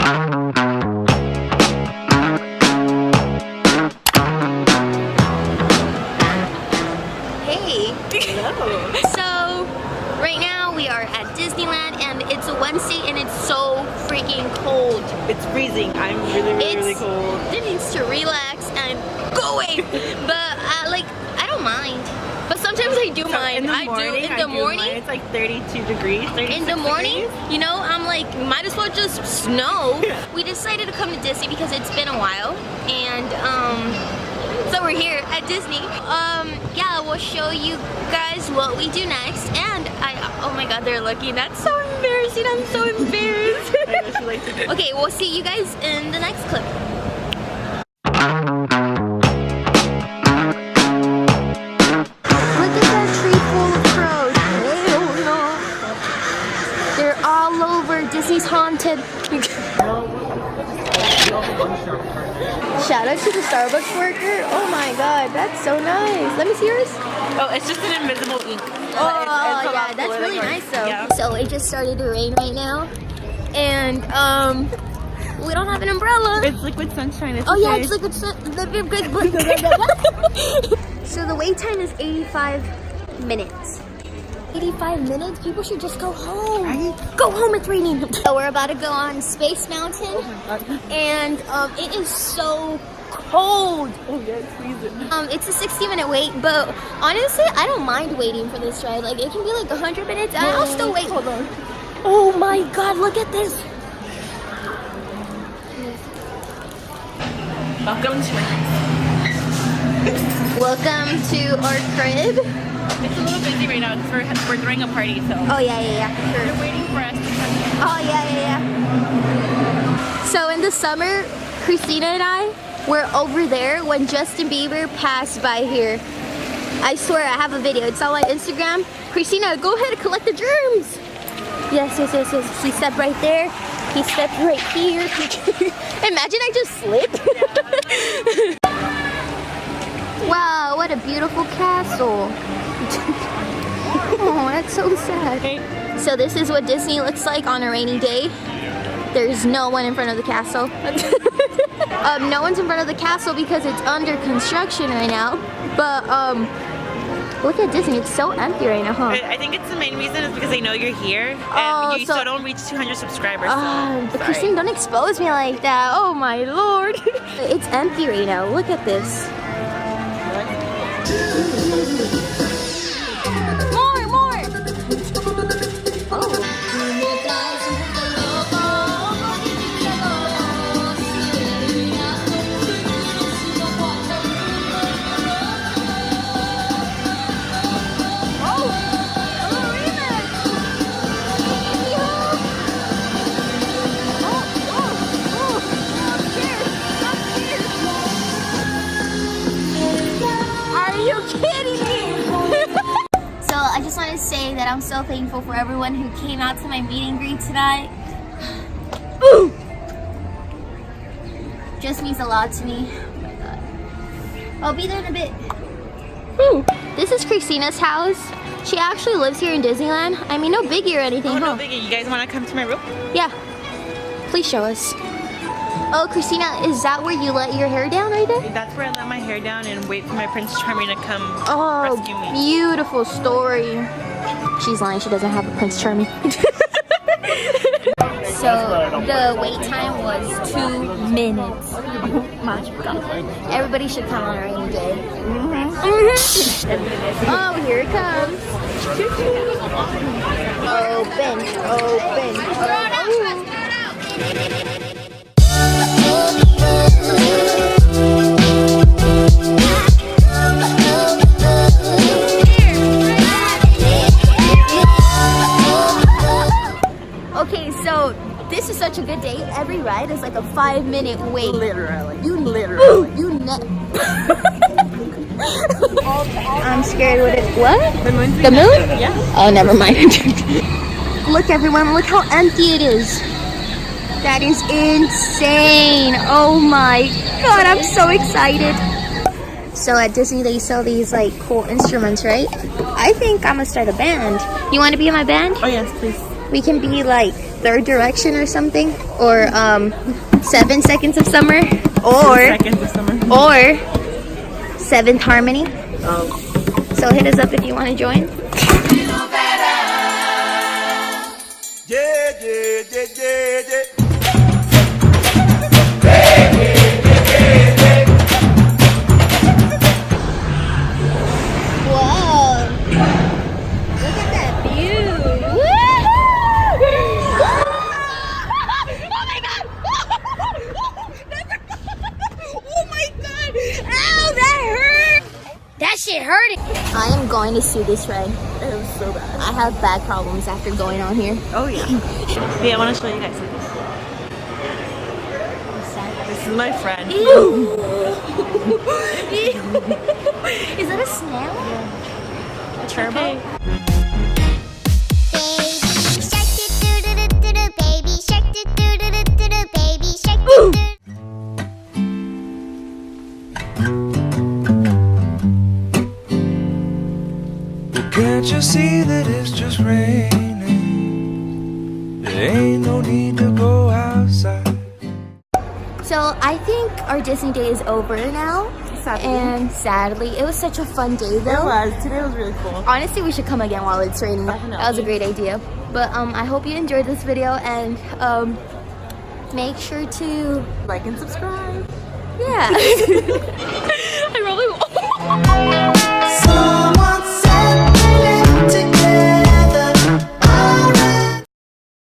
Hey. Hello. So, right now we are at Disneyland and it's a Wednesday and it's so freaking cold. It's freezing. I'm really cold. It needs to relax and go away. But like, I don't mind. But sometimes I do mind. In the morning, it's like 32 degrees. In the morning, you know, I'm like, might as well just snow. We decided to come to Disney because it's been a while, and so we're here at Disney. Yeah, we'll show you guys what we do next. And oh my God, they're looking. That's so embarrassing. I'm so embarrassed. Okay, we'll see you guys in the next clip. Disney's haunted. Shout out to the Starbucks worker. Oh my God, that's so nice. Let me see yours. Oh, it's just an invisible ink. Oh, yeah, that's really nice though. Yeah. So it just started to rain right now, and we don't have an umbrella. It's liquid sunshine. It's liquid sunshine. So the wait time is 85 minutes. 85 minutes? People should just go home. Right? Go home, it's raining. So we're about to go on Space Mountain. Oh my God. And it is so cold. Oh yeah, it's freezing. It's a 60-minute wait, but honestly, I don't mind waiting for this ride. Like, it can be like 100 minutes, and I'll still wait. Hold on. Oh my God, look at this. Welcome to Welcome to our crib. It's a little busy right now because we're throwing a party, so. Oh yeah, sure. They're waiting for us to come in. Oh yeah. So in the summer, Christina and I were over there when Justin Bieber passed by here. I swear, I have a video. It's on my Instagram. Christina, go ahead and collect the germs. Yes. He stepped right there. He stepped right here. Imagine I just slipped. Wow, what a beautiful castle. Oh, that's so sad. So this is what Disney looks like on a rainy day. There's no one in front of the castle. No one's in front of the castle because it's under construction right now. But look at Disney, it's so empty right now, huh? I think it's the main reason is because they know you're here and you still don't reach 200 subscribers. But Christine, don't expose me like that. Oh my Lord. It's empty right now. Look at this. More! Oh. I just want to say that I'm so thankful for everyone who came out to my meet and greet tonight. Ooh! Just means a lot to me. Oh my God. I'll be there in a bit. Ooh. This is Christina's house. She actually lives here in Disneyland. I mean, no biggie or anything, huh? No biggie. You guys want to come to my room? Yeah. Please show us. Oh, Christina, is that where you let your hair down right there? That's where I let my hair down and wait for my Prince Charming to come rescue me. Beautiful story. She's lying, she doesn't have a Prince Charming. So the wait time was 2 minutes. Oh my God. Everybody should come on a rainy day. Oh, here it comes. Open. Okay, so this is such a good day. Every ride is like a 5-minute wait. Literally. I'm scared. What? The moon? The moon? Yeah. Oh, never mind. Look, everyone. Look how empty it is. That is insane. Oh my God, I'm so excited. So at Disney, they sell these like cool instruments, right? I think I'm gonna start a band. You want to be in my band? Oh yes, please. We can be like Third Direction or something, or 7 Seconds of Summer, or Seconds of Summer. or Seventh Harmony. Oh. So hit us up if you want to join. Whoa! Look at that view! Oh my god! Oh my god! Ow, that hurt! That shit hurt! I am going to sue this ride. It was so bad. I have back problems after going on here. Oh yeah. Wait, I want to show you guys something. This is my friend. Ew! Is that a snail? A turbo? Okay. Can't you see that it's just raining? There ain't no need to go outside. So I think our Disney day is over now. Sadly. And sadly, it was such a fun day though. It was. Today was really cool. Honestly, we should come again while it's raining. Definitely. That was a great idea. But I hope you enjoyed this video, and make sure to Like and subscribe. yeah. I probably won't.